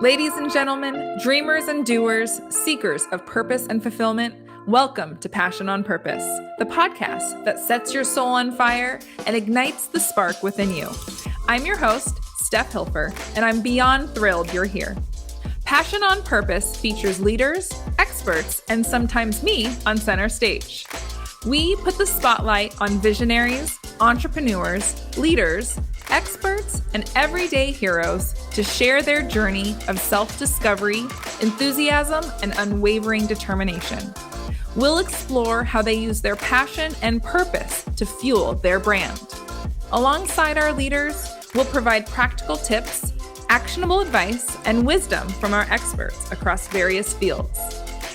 Ladies and gentlemen, dreamers and doers, seekers of purpose and fulfillment, welcome to Passion on Purpose, the podcast that sets your soul on fire and ignites the spark within you. I'm your host, Steph Hilfer, and I'm beyond thrilled you're here. Passion on Purpose features leaders, experts, and sometimes me on center stage. We put the spotlight on visionaries, entrepreneurs, leaders, experts, and everyday heroes to share their journey of self-discovery, enthusiasm, and unwavering determination. We'll explore how they use their passion and purpose to fuel their brand. Alongside our leaders, we'll provide practical tips, actionable advice, and wisdom from our experts across various fields.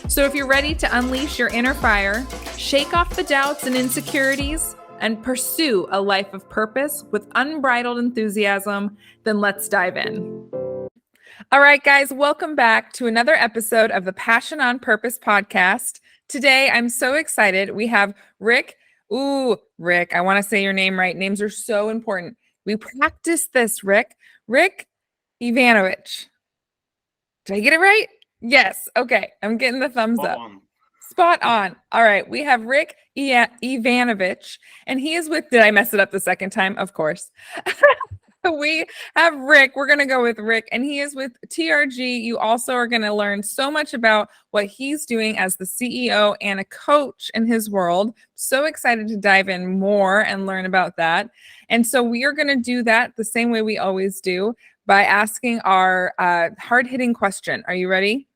So if you're ready to unleash your inner fire, shake off the doubts and insecurities, and pursue a life of purpose with unbridled enthusiasm, then let's dive in. All right, guys, welcome back to another episode of the Passion on Purpose podcast. Today, I'm so excited. We have Rick. Ooh, Rick, I want to say your name right. Names are so important. We practiced this, Rick. Rick Yvanovich. Did I get it right? Yes. Okay. I'm getting the thumbs up. Spot on. All right. We have Rick Yvanovich, and he is with, did I mess it up the second time? Of course. We have Rick. We're going to go with Rick, and he is with TRG. You also are going to learn so much about what he's doing as the CEO and a coach in his world. So excited to dive in more and learn about that. And so we are going to do that the same way we always do by asking our hard-hitting question. Are you ready?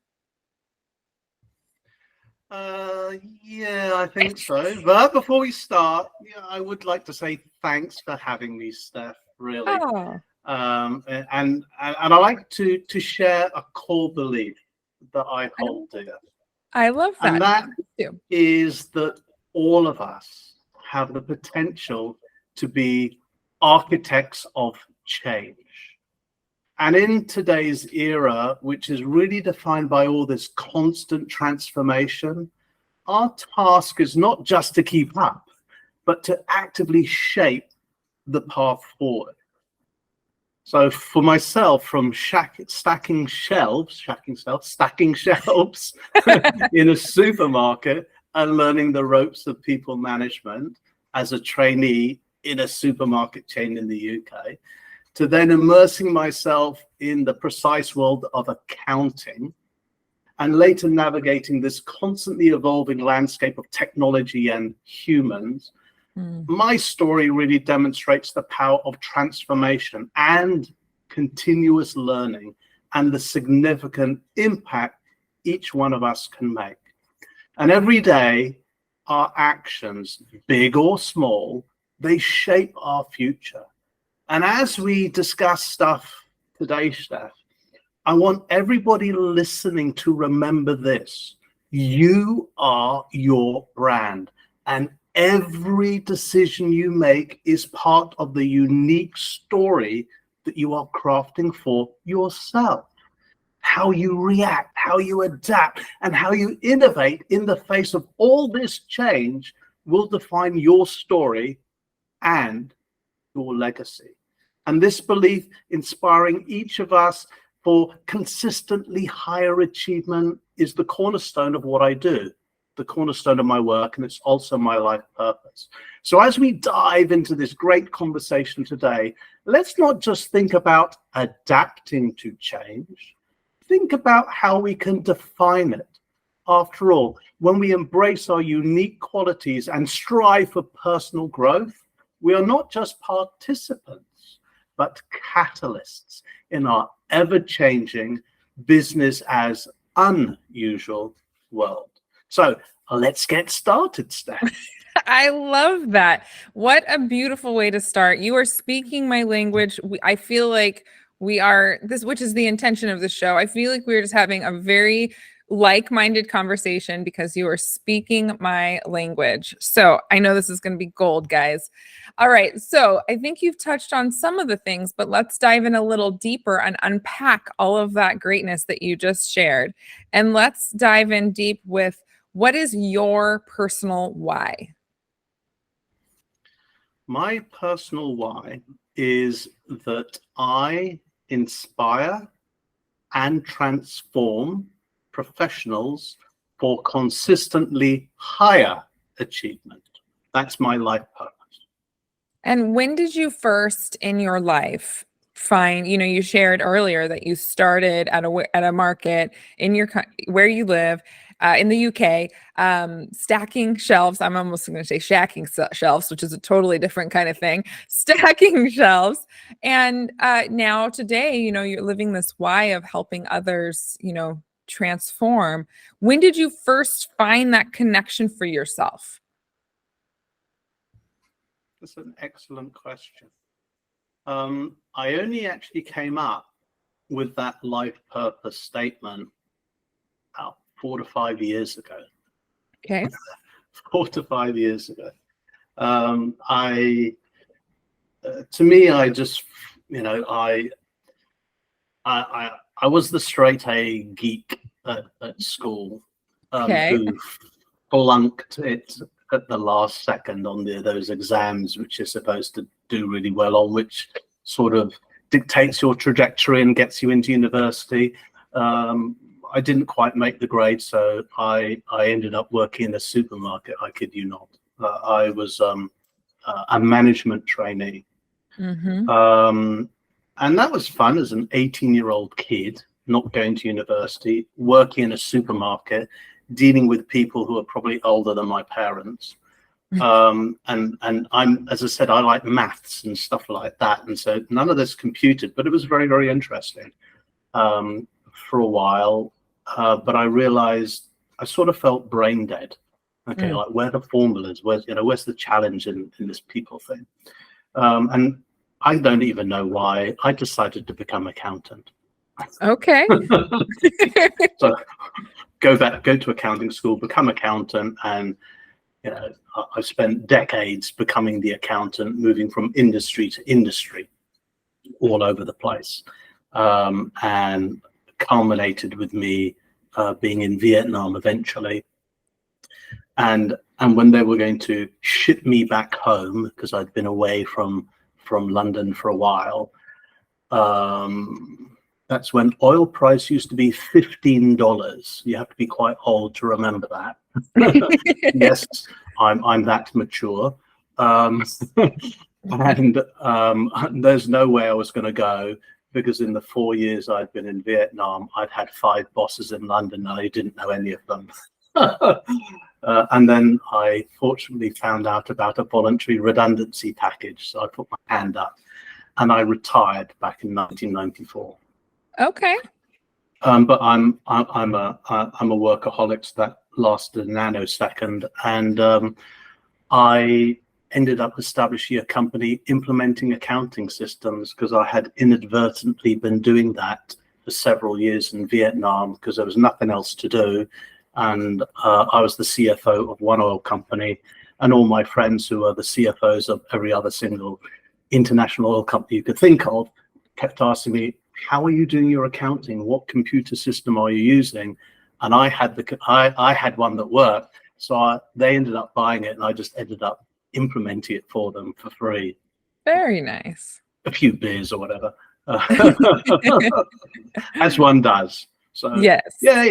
Yeah, I think so. But before we start, I would like to say thanks for having me, Steph. Really, and I like to share a core belief that I hold dear. I love that. And that is that all of us have the potential to be architects of change. And in today's era, which is really defined by all this constant transformation, our task is not just to keep up, but to actively shape the path forward. So for myself, from stacking shelves in a supermarket and learning the ropes of people management as a trainee in a supermarket chain in the UK, to then immersing myself in the precise world of accounting, and later navigating this constantly evolving landscape of technology and humans, my story really demonstrates the power of transformation and continuous learning and the significant impact each one of us can make. And every day, our actions, big or small, they shape our future. And as we discuss stuff today, Steph, I want everybody listening to remember this. You are your brand, and every decision you make is part of the unique story that you are crafting for yourself. How you react, how you adapt, and how you innovate in the face of all this change will define your story and your legacy. And this belief inspiring each of us for consistently higher achievement is the cornerstone of what I do, the cornerstone of my work, and it's also my life purpose. So as we dive into this great conversation today, let's not just think about adapting to change, think about how we can define it. After all, when we embrace our unique qualities and strive for personal growth, we are not just participants, but catalysts in our ever-changing business as unusual world. So let's get started, Steph. I love that. What a beautiful way to start. You are speaking my language. I feel like we are this, which is the intention of the show. I feel like we're just having a very like-minded conversation because you are speaking my language. So I know this is going to be gold, guys. All right. So I think you've touched on some of the things, but let's dive in a little deeper and unpack all of that greatness that you just shared. And let's dive in deep with what is your personal why? My personal why is that I inspire and transform professionals for consistently higher achievement. That's my life purpose. And when did you first in your life find, you shared earlier that you started at a market in where you live, in the UK, stacking shelves. I'm almost going to say shacking shelves, which is a totally different kind of thing. Stacking shelves. And now today, you're living this why of helping others, transform. When did you first find that connection for yourself? That's an excellent question. I only actually came up with that life purpose statement about 4 to 5 years ago. Okay. 4 to 5 years ago. To me, I just, I was the straight A geek at school, Okay. who flunked it at the last second on those exams, which you're supposed to do really well on, which sort of dictates your trajectory and gets you into university. I didn't quite make the grade, so I ended up working in a supermarket. I kid you not. I was a management trainee. Mm-hmm. And that was fun as an 18-year-old kid, not going to university, working in a supermarket, dealing with people who are probably older than my parents. And I'm, as I said, I like maths and stuff like that. And so none of this computed, but it was very, very interesting for a while. But I realized I sort of felt brain dead. Okay, like where are the formulas? Where's the challenge in this people thing? And I don't even know why I decided to become accountant. Okay. So go to accounting school, become accountant, and I spent decades becoming the accountant, moving from industry to industry all over the place, and culminated with me being in Vietnam eventually. And when they were going to ship me back home, because I'd been away from London for a while, that's when oil price used to be $15. You have to be quite old to remember that. Yes, I'm that mature. And there's no way I was going to go, because in the 4 years I'd been in Vietnam, I'd had 5 bosses in London and I didn't know any of them. And then I fortunately found out about a voluntary redundancy package. So I put my hand up and I retired back in 1994. Okay. But I'm a workaholic, so that lasted a nanosecond. And I ended up establishing a company implementing accounting systems, because I had inadvertently been doing that for several years in Vietnam because there was nothing else to do. And I was the CFO of one oil company, and all my friends who are the CFOs of every other single international oil company you could think of kept asking me, how are you doing your accounting? What computer system are you using? And I had I had one that worked. So they ended up buying it, and I just ended up implementing it for them for free. Very nice. A few beers or whatever, as one does. So yes. Yeah,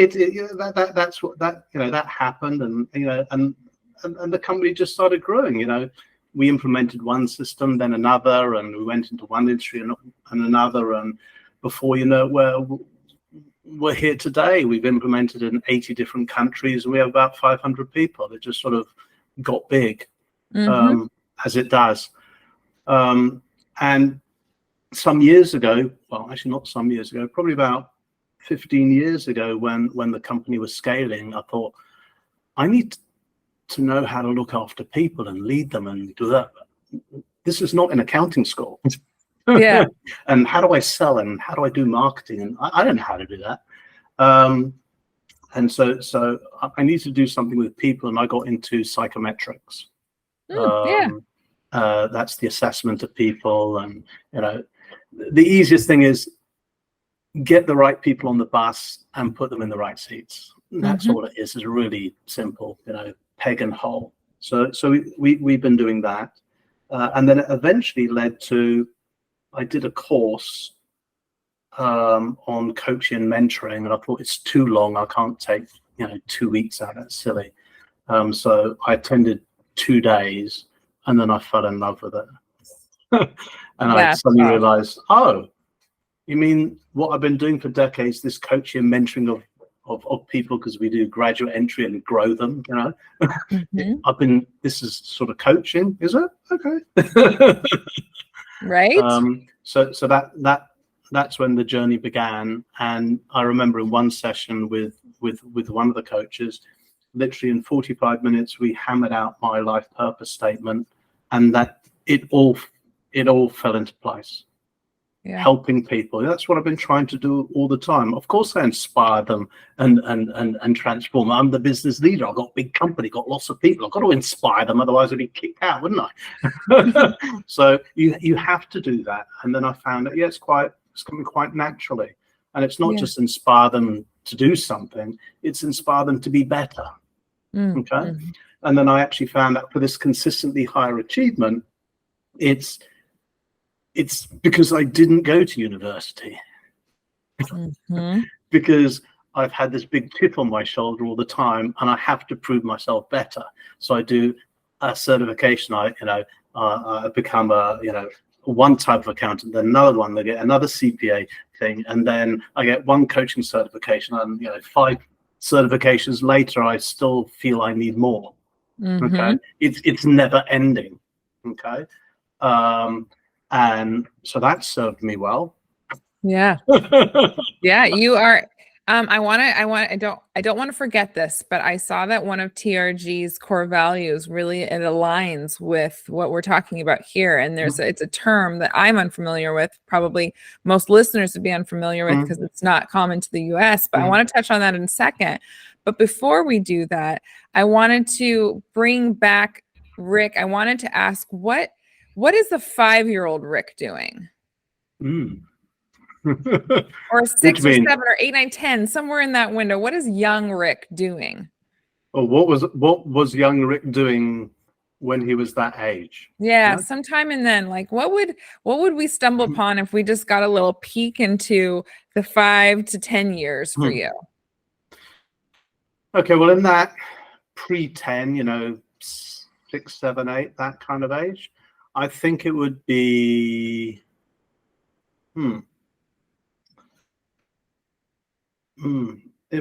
that's what that happened, and and the company just started growing. We implemented one system, then another, and we went into one industry and another, and before you know it, we're here today. We've implemented in 80 different countries, and we have about 500 people. It just sort of got big, as it does. And some years ago, well, actually not some years ago, probably about 15 years ago, when the company was scaling, I thought, I need to know how to look after people and lead them and do that. This is not an accounting school. Yeah. And how do I sell, and how do I do marketing? And I don't know how to do that. And so I need to do something with people, and I got into psychometrics. That's the assessment of people. And the easiest thing is get the right people on the bus and put them in the right seats. That's all it is. It's really simple, peg and hole. So we've been doing that, and then it eventually led to, I did a course on coaching and mentoring, and I thought it's too long. I can't take 2 weeks out. That's silly. So I attended 2 days, and then I fell in love with it. And I suddenly realized, oh, you mean what I've been doing for decades, this coaching and mentoring of people, because we do graduate entry and grow them, this is sort of coaching, is it? Okay. Right. So that's when the journey began. And I remember in one session with one of the coaches, literally in 45 minutes, we hammered out my life purpose statement, and that it all fell into place. Yeah. Helping people. That's what I've been trying to do all the time. Of course, I inspire them and transform. I'm the business leader. I've got a big company, got lots of people. I've got to inspire them, otherwise I'd be kicked out, wouldn't I? So you have to do that. And then I found that it's coming quite naturally. And it's not just inspire them to do something; it's inspire them to be better. Okay. And then I actually found that for this consistently higher achievement, it's because I didn't go to university. Because I've had this big chip on my shoulder all the time, and I have to prove myself better. So I do a certification. I become one type of accountant, then another one. They get another CPA thing, and then I get one coaching certification. And 5 certifications later, I still feel I need more. Okay, it's never ending. Okay. And so that served me well. Yeah. Yeah, you are. I don't want to forget this, but I saw that one of TRG's core values really, it aligns with what we're talking about here. And it's a term that I'm unfamiliar with. Probably most listeners would be unfamiliar with because it's not common to the US, but I want to touch on that in a second. But before we do that, I wanted to bring back Rick. I wanted to ask what is the 5-year-old Rick doing? Or 6 or 7 or 8, 9, 10, somewhere in that window. What is young Rick doing? Oh, what was young Rick doing when he was that age? Yeah, sometime in then, like what would we stumble upon if we just got a little peek into the 5 to 10 years for you? Okay, well, in that pre-10, 6, 7, 8, that kind of age, I think it would be it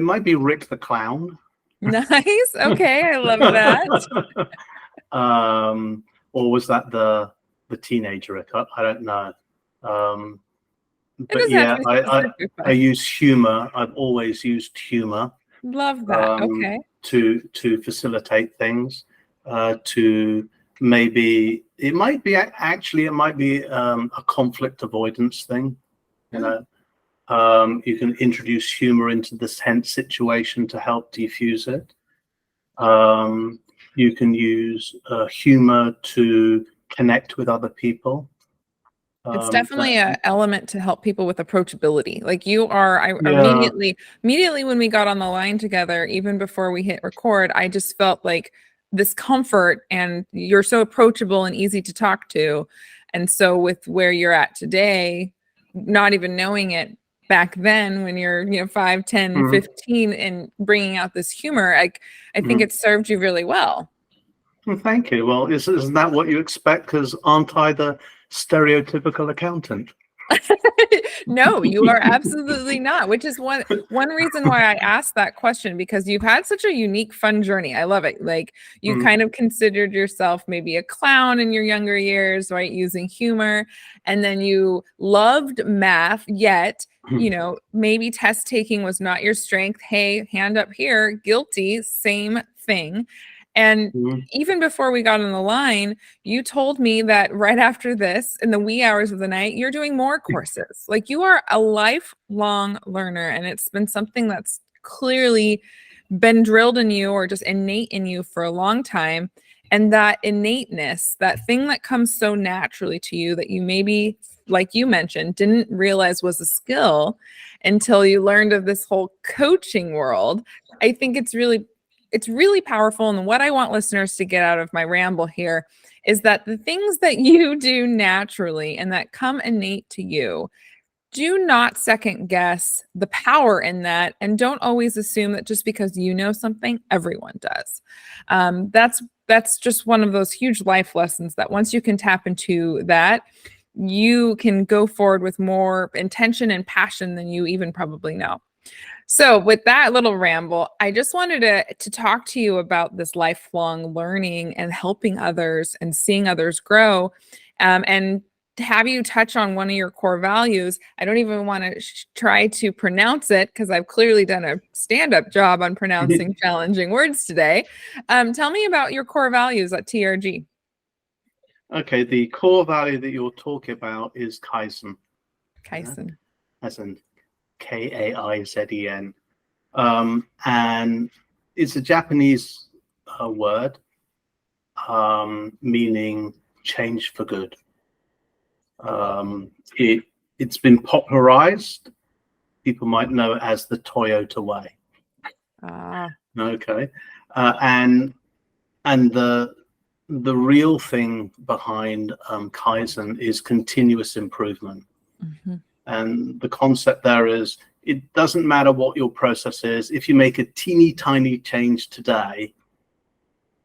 might be Rick the Clown. Nice. Okay, I love that. Or was that the teenager Rick? I don't know. But yeah, I use humor. I've always used humor. Love that. Okay. To facilitate things. To maybe it might be a conflict avoidance thing. You can introduce humor into the tense situation to help defuse it. You can use humor to connect with other people. It's definitely an element to help people with approachability. Like you are, immediately when we got on the line together, even before we hit record, I just felt like this comfort, and you're so approachable and easy to talk to. And so with where you're at today, not even knowing it back then when you're 5, 10, 15 and bringing out this humor, I think it served you really well. Well, thank you. Well, isn't that what you expect? Because aren't I the stereotypical accountant? No, you are absolutely not, which is one reason why I asked that question, because you've had such a unique, fun journey. I love it. Like you kind of considered yourself maybe a clown in your younger years, right? Using humor. And then you loved math, yet, maybe test taking was not your strength. Hey, hand up here, guilty, same thing. And even before we got on the line, you told me that right after this, in the wee hours of the night, you're doing more courses. Like you are a lifelong learner, and it's been something that's clearly been drilled in you or just innate in you for a long time. And that innateness, that thing that comes so naturally to you that you maybe, like you mentioned, didn't realize was a skill until you learned of this whole coaching world. I think it's really powerful. And what I want listeners to get out of my ramble here is that the things that you do naturally and that come innate to you, do not second guess the power in that, and don't always assume that just because you know something, everyone does. That's just one of those huge life lessons that once you can tap into that, you can go forward with more intention and passion than you even probably know. So, with that little ramble, I just wanted to talk to you about this lifelong learning and helping others and seeing others grow, and to have you touch on one of your core values. I don't even want to try to pronounce it because I've clearly done a stand-up job on pronouncing challenging words today. Tell me about your core values at TRG. Okay, the core value that you're talking about is Kaizen. Kaizen. As in Kaizen. And it's a Japanese word meaning change for good. It's been popularized. People might know it as the Toyota way. Okay, and the real thing behind Kaizen is continuous improvement. Mm-hmm. And the concept there is, it doesn't matter what your process is. If you make a teeny tiny change today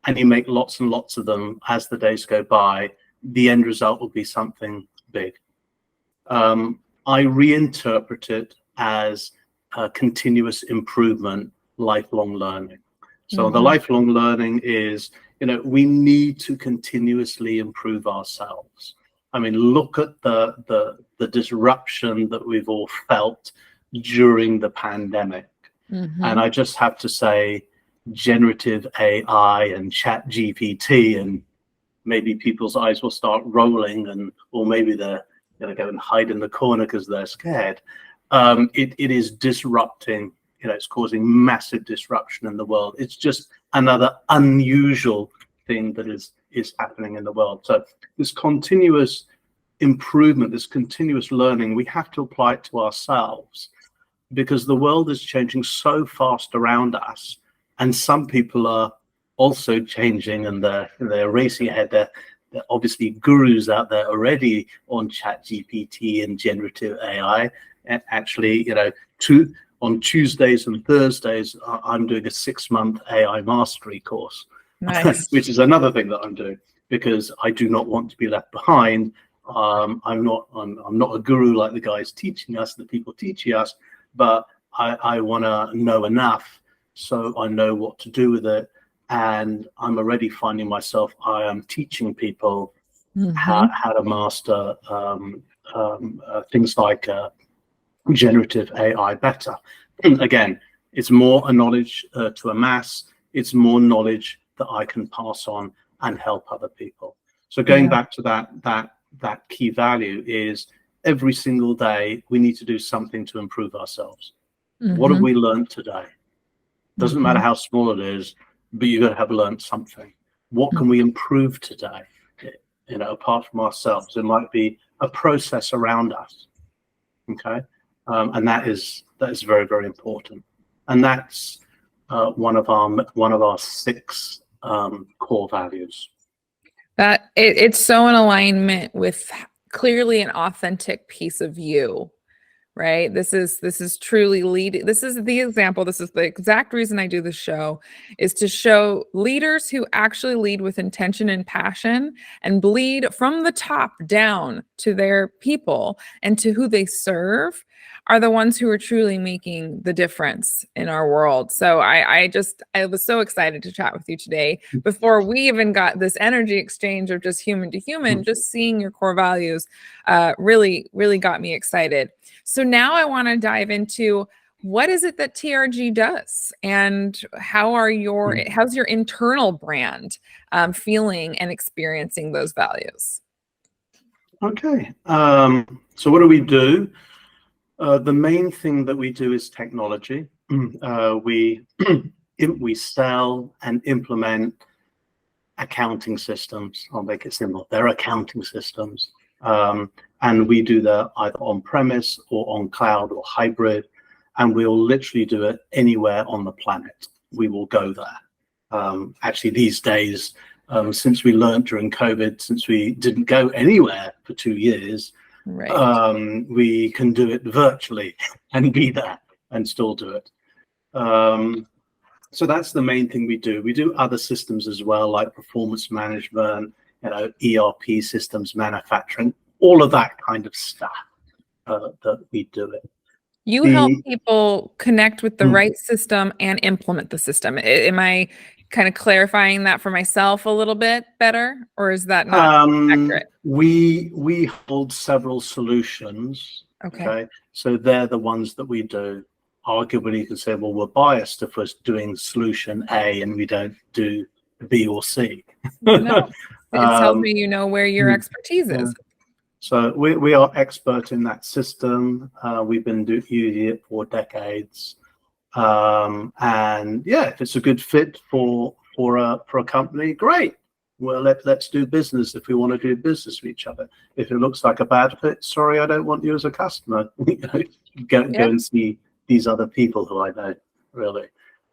and you make lots and lots of them as the days go by, the end result will be something big. I reinterpret it as continuous improvement, lifelong learning. So the lifelong learning is, we need to continuously improve ourselves. I mean, look at the disruption that we've all felt during the pandemic. And I just have to say, generative AI and chat GPT, and maybe people's eyes will start rolling, or maybe they're going to go and hide in the corner because they're scared. It is disrupting, it's causing massive disruption in the world. It's just another unusual thing that is happening in the world. So this continuous improvement, this continuous learning, we have to apply it to ourselves, because the world is changing so fast around us, and some people are also changing, and they're racing ahead. They're obviously gurus out there already on ChatGPT and generative AI. And actually, on Tuesdays and Thursdays, I'm doing a 6-month AI mastery course. Nice. Which is another thing that I'm doing, because I do not want to be left behind. I'm not a guru like the guys teaching us, the people teaching us, but I want to know enough so I know what to do with it. And I'm already finding myself, I am teaching people how to master things like generative AI better. Again, it's more a knowledge to amass. It's more knowledge that I can pass on and help other people. So going back to that key value is, every single day we need to do something to improve ourselves. What have we learned today? Doesn't matter how small it is, but you've got to have learned something. What can we improve today? Apart from ourselves, it might be a process around us. Okay, and that is very, very important. And that's one of our 6 core values. That it's so in alignment with clearly an authentic piece of you, right? This is truly leading. This is the example. This is the exact reason I do the show, is to show leaders who actually lead with intention and passion and bleed from the top down to their people and to who they serve, are the ones who are truly making the difference in our world. So I was so excited to chat with you today. Before we even got this energy exchange of just human to human, just seeing your core values really, really got me excited. So now I want to dive into, what is it that TRG does, and how's your internal brand feeling and experiencing those values? Okay, so what do we do? The main thing that we do is technology. We sell and implement accounting systems. I'll make it simple. They're accounting systems. And we do that either on premise or on cloud or hybrid. And we'll literally do it anywhere on the planet. We will go there. Actually, these days, since we learned during COVID, since we didn't go anywhere for 2 years, Right. We can do it virtually and be there and still do it. So that's the main thing we do. We do other systems as well, like performance management, ERP systems, manufacturing, all of that kind of stuff that we do it. You help people connect with the right system and implement the system. Am I kind of clarifying that for myself a little bit better, or is that not accurate? We hold several solutions. Okay. So they're the ones that we do. Arguably, you can say, well, we're biased if we're doing solution A and we don't do B or C. No, it tells me you know where your expertise is. So we are expert in that system. We've been using it for decades. And yeah, if it's a good fit for a company, great. Well, let's do business if we want to do business with each other. If it looks like a bad fit, sorry, I don't want you as a customer. Go and see these other people who I know, really.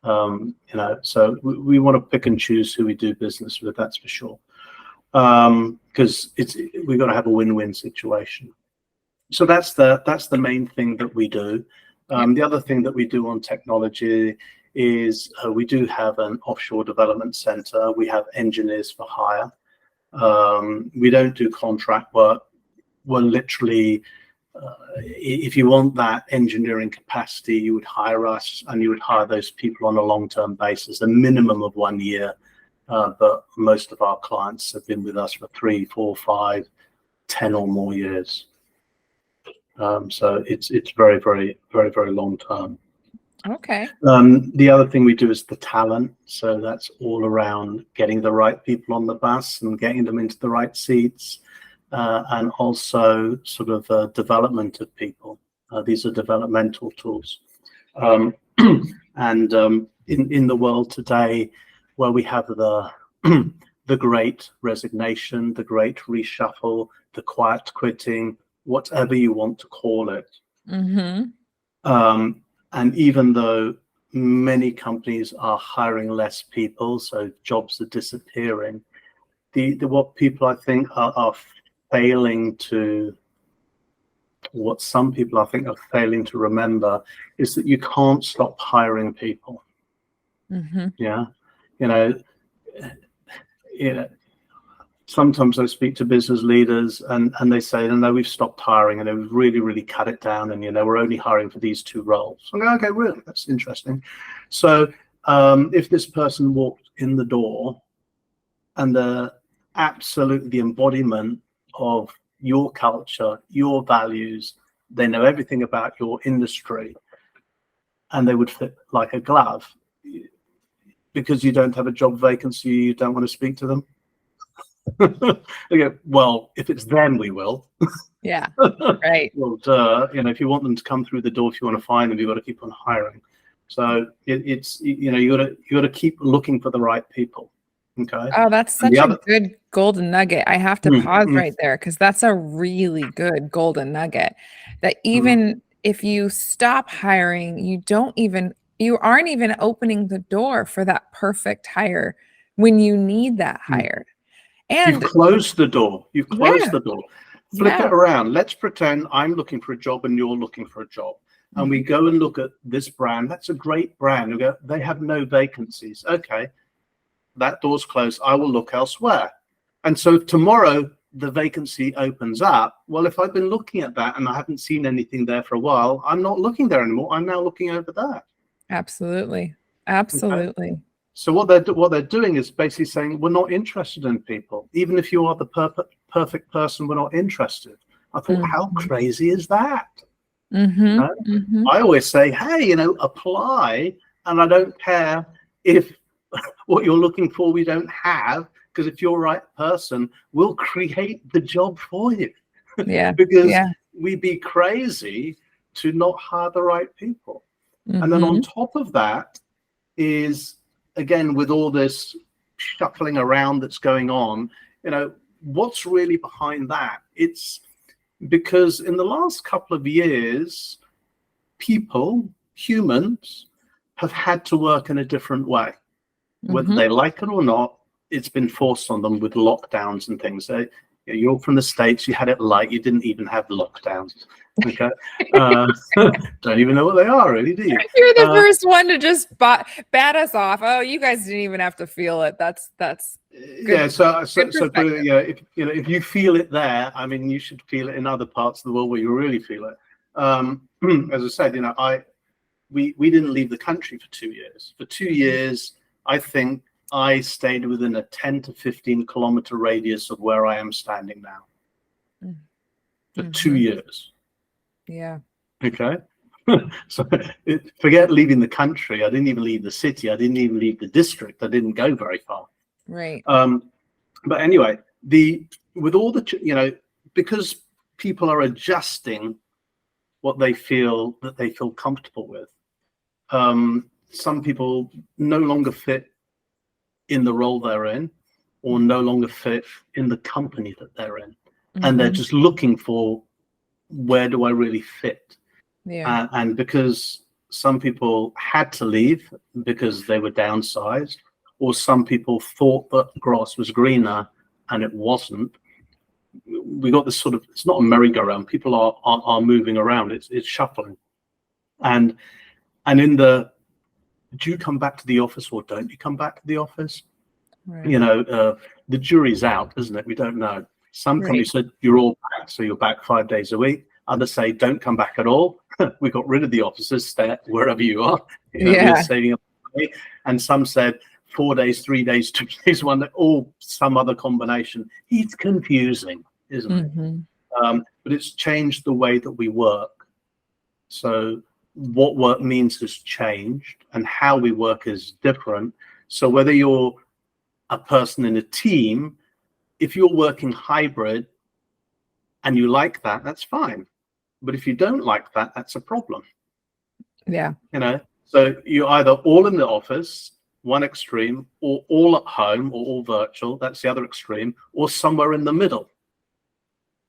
So we want to pick and choose who we do business with, that's for sure. Because we've got to have a win-win situation. So that's the main thing that we do. The other thing that we do on technology is we do have an offshore development center. We have engineers for hire. We don't do contract work. We're literally, if you want that engineering capacity, you would hire us, and you would hire those people on a long-term basis, a minimum of 1 year. But most of our clients have been with us for 3, 4, 5, 10 or more years. So it's very, very, very, very long term. Okay. The other thing we do is the talent. So that's all around getting the right people on the bus and getting them into the right seats, and also sort of development of people. These are developmental tools. And in the world today, where we have the great resignation, the great reshuffle, the quiet quitting, whatever you want to call it. And even though many companies are hiring less people, so jobs are disappearing, what people I think are failing to, what some people I think are failing to remember is that you can't stop hiring people. Yeah. Sometimes I speak to business leaders and they say, no, we've stopped hiring and we've really, really cut it down. And, we're only hiring for these 2 roles. I go, okay, really? That's interesting. So if this person walked in the door and the embodiment of your culture, your values, they know everything about your industry, and they would fit like a glove, because you don't have a job vacancy, you don't want to speak to them. Okay, well, if it's them, we will. Yeah, right. Well, if you want them to come through the door, if you want to find them, you've got to keep on hiring. So it's you got to keep looking for the right people. Okay. Oh, that's such a good golden nugget. I have to pause right there, because that's a really good golden nugget. That even if you stop hiring, you aren't even opening the door for that perfect hire when you need that hire. And you've closed the door. You've closed the door. Flip it around. Let's pretend I'm looking for a job and you're looking for a job. And we go and look at this brand. That's a great brand. We go, they have no vacancies. Okay, that door's closed. I will look elsewhere. And so tomorrow the vacancy opens up. Well, if I've been looking at that and I haven't seen anything there for a while, I'm not looking there anymore. I'm now looking over there. Absolutely. Absolutely. Okay. So what they're doing is basically saying, we're not interested in people. Even if you are the perfect person, we're not interested. I thought, how crazy is that? I always say, hey, apply, and I don't care if what you're looking for we don't have, because if you're the right person, we'll create the job for you. Yeah. Because we'd be crazy to not hire the right people. And then on top of that is, again, with all this shuffling around that's going on, what's really behind that? It's because in the last couple of years, humans have had to work in a different way. Whether they like it or not, it's been forced on them with lockdowns and things. You're from the States. You had it light. You didn't even have lockdowns. Okay. Don't even know what they are, really, do you? You're the first one to just bat us off. Oh, you guys didn't even have to feel it. That's good. Yeah. So if you feel it there, I mean, you should feel it in other parts of the world where you really feel it. As I said, we didn't leave the country for 2 years. For 2 years, I think I stayed within a 10 to 15 kilometer radius of where I am standing now. For 2 years. Yeah. Okay. So forget leaving the country. I didn't even leave the city. I didn't even leave the district. I didn't go very far. Right. But anyway, with all the, because people are adjusting what they feel comfortable with. Some people no longer fit in the role they're in, or no longer fit in the company that they're in, and they're just looking for, where do I really fit? Yeah. And because some people had to leave because they were downsized, or some people thought that grass was greener and it wasn't. We got this sort of, it's not a merry-go-round. People are moving around. It's shuffling. And in the, do you come back to the office or don't you come back to the office? Right. The jury's out, isn't it? We don't know. Some companies said you're all back, so you're back 5 days a week. Others say don't come back at all. We got rid of the offices, stay wherever you are. We're saving up money. And some said 4 days, 3 days, 2 days, 1 day, or some other combination. It's confusing, isn't it? But it's changed the way that we work. So what work means has changed, and how we work is different. So whether you're a person in a team, if you're working hybrid and you like that, that's fine. But if you don't like that, that's a problem. Yeah. So you're either all in the office, one extreme, or all at home, or all virtual, that's the other extreme, or somewhere in the middle.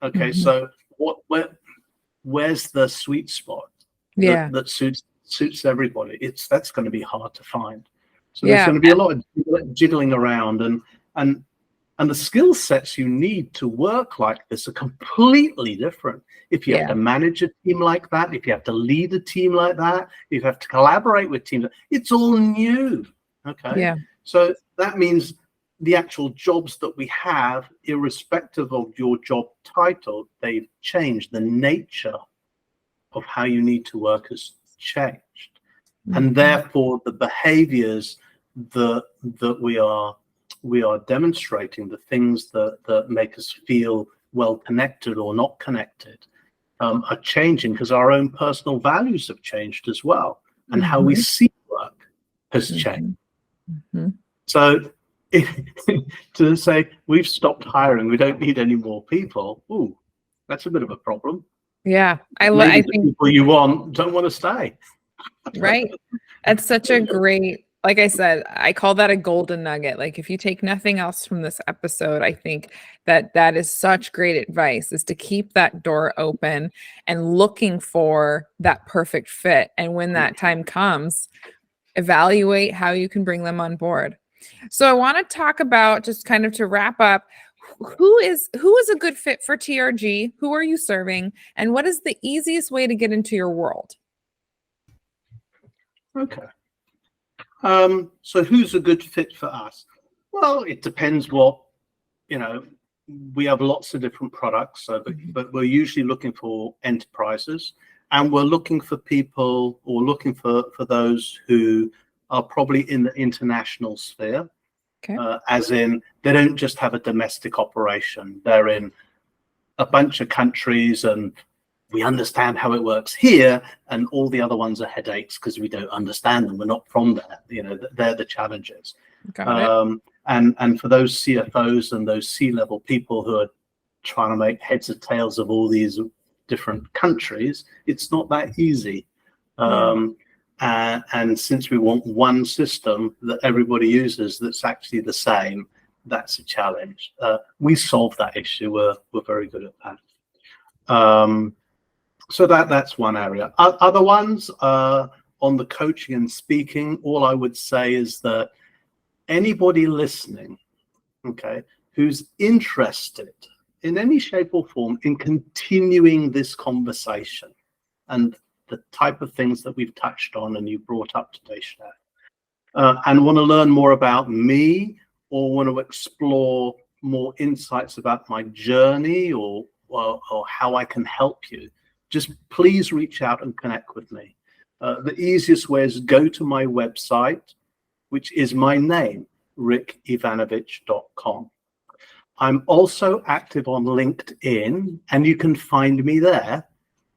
Okay, so where's the sweet spot that suits everybody? That's going to be hard to find. So there's going to be a lot of jiggling around, and the skill sets you need to work like this are completely different. If you have to manage a team like that, if you have to lead a team like that, if you have to collaborate with teams, it's all new. Okay. Yeah. So that means the actual jobs that we have, irrespective of your job title, they've changed. The nature of how you need to work has changed. And therefore the behaviors that we are demonstrating, the things that make us feel well connected or not connected, are changing, because our own personal values have changed as well, and how we see work has changed. So to say we've stopped hiring, we don't need any more people, that's a bit of a problem. Yeah, I think people you want don't want to stay. Right. That's such a great, like I said, I call that a golden nugget. Like, if you take nothing else from this episode, I think that is such great advice, is to keep that door open and looking for that perfect fit. And when that time comes, evaluate how you can bring them on board. So I want to talk about, just kind of to wrap up, who is a good fit for TRG? Who are you serving? And what is the easiest way to get into your world? Okay. So who's a good fit for us? Well, it depends what, we have lots of different products, but we're usually looking for enterprises, and we're looking for people, or looking for those who are probably in the international sphere. Okay. As in, they don't just have a domestic operation. They're in a bunch of countries, and we understand how it works here, and all the other ones are headaches because we don't understand them. We're not from there. They're the challenges. Got it. And for those CFOs and those C-level people who are trying to make heads or tails of all these different countries, it's not that easy. And since we want one system that everybody uses that's actually the same, that's a challenge. We solve that issue. We're very good at that. So that's one area. Other ones, on the coaching and speaking, all I would say is that anybody listening, okay, who's interested in any shape or form in continuing this conversation and the type of things that we've touched on and you brought up today, Steph, and want to learn more about me or want to explore more insights about my journey or how I can help you, just please reach out and connect with me. The easiest way is go to my website, which is my name, rickyvanovich.com. I'm also active on LinkedIn, and you can find me there.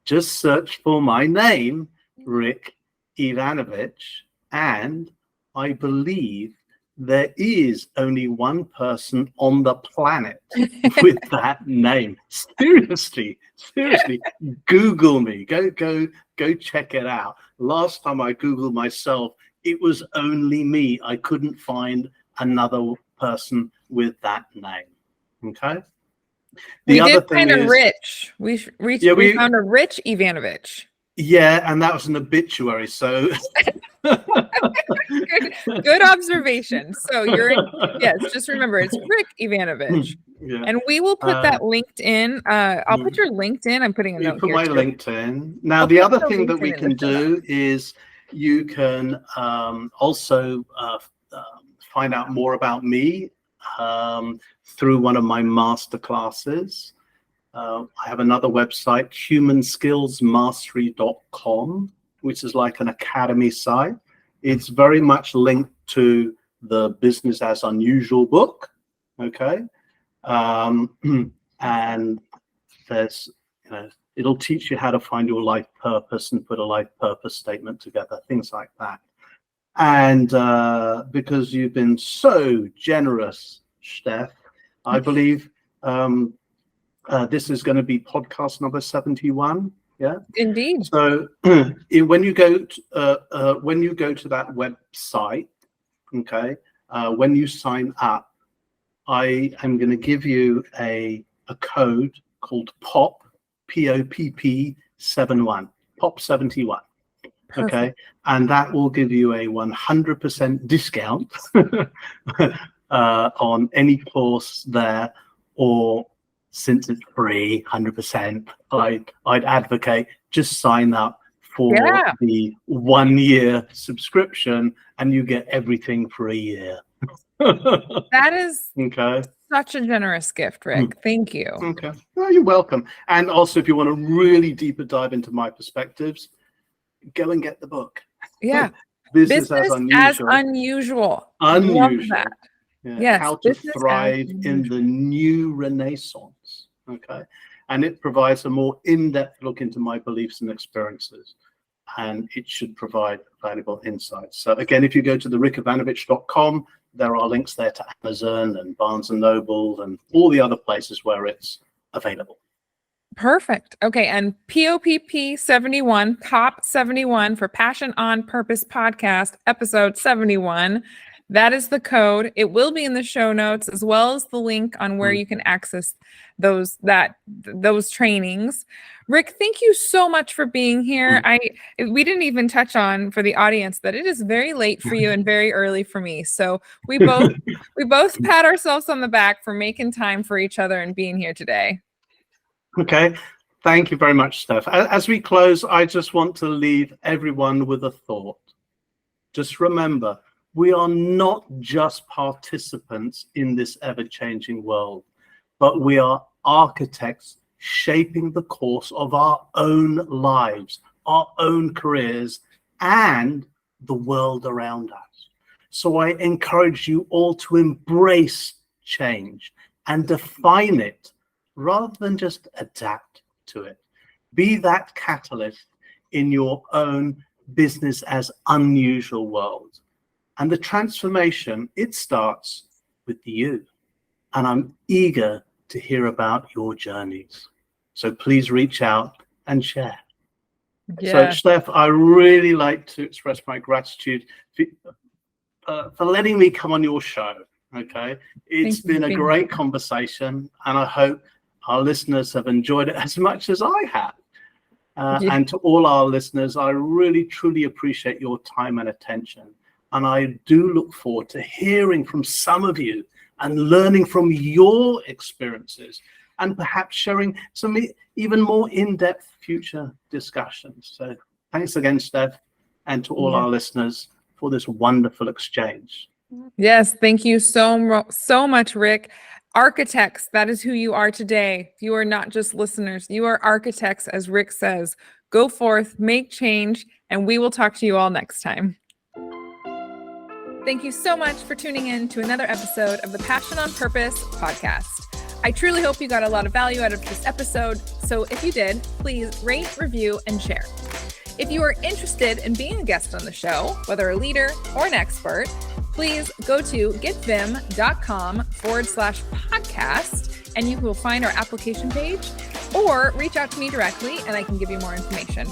Just search for my name, Rick Yvanovich, and I believe there is only one person on the planet with that name. Seriously, Google me. Go check it out. Last time I Googled myself, it was only me. I couldn't find another person with that name. Okay. We did find a Rich. We found a Rich Yvanovich. Yeah, and that was an obituary. So good observation. So yes, just remember it's Rick Yvanovich. Yeah. And we will put that LinkedIn. I'll put your LinkedIn. I'm putting a note here. Put my LinkedIn. Now, the other thing that we can do is you can also find out more about me through one of my master classes. I have another website, humanskillsmastery.com, which is like an academy site. It's very much linked to the Business as Unusual book. Okay. And there's, it'll teach you how to find your life purpose and put a life purpose statement together, things like that. And because you've been so generous, Steph, I believe this is going to be podcast number 71. Yeah, indeed. So when you go to that website, okay, when you sign up, I am going to give you a code called POP, POPP 71, POP 71. Perfect. Okay, and that will give you a 100% discount on any course there, or since it's free, 100%, I'd advocate just sign up for the 1 year subscription and you get everything for a year. That is okay. Such a generous gift, Rick. Thank you. Okay. Well, you're welcome. And also, if you want to really deeper dive into my perspectives, go and get the book. Yeah. Business as unusual. Love that. Yeah. Yes. How to thrive in the new Renaissance. Okay. And it provides a more in-depth look into my beliefs and experiences. And it should provide valuable insights. So again, if you go to the rickyvanovich.com, there are links there to Amazon and Barnes and Noble and all the other places where it's available. Perfect. Okay. And POPP 71, POP 71 for Passion on Purpose podcast, episode 71. That is the code. It will be in the show notes, as well as the link on where you can access those trainings. Rick, thank you so much for being here. We didn't even touch on, for the audience, that it is very late for you and very early for me. So we both pat ourselves on the back for making time for each other and being here today. Okay. Thank you very much, Steph. As we close, I just want to leave everyone with a thought. Just remember, we are not just participants in this ever-changing world, but we are architects shaping the course of our own lives, our own careers, and the world around us. So I encourage you all to embrace change and define it rather than just adapt to it. Be that catalyst in your own business as unusual world. And the transformation, it starts with you. And I'm eager to hear about your journeys. So please reach out and share. Yeah. So, Steph, I really like to express my gratitude for letting me come on your show. Okay. It's been a great conversation, and I hope our listeners have enjoyed it as much as I have. And to all our listeners, I really, truly appreciate your time and attention. And I do look forward to hearing from some of you and learning from your experiences and perhaps sharing some even more in-depth future discussions. So thanks again, Steph, and to all our listeners for this wonderful exchange. Yes, thank you so much, Rick. Architects, that is who you are today. You are not just listeners. You are architects, as Rick says. Go forth, make change, and we will talk to you all next time. Thank you so much for tuning in to another episode of the Passion on Purpose podcast. I truly hope you got a lot of value out of this episode. So if you did, please rate, review, and share. If you are interested in being a guest on the show, whether a leader or an expert, please go to getvim.com/podcast and you will find our application page, or reach out to me directly and I can give you more information.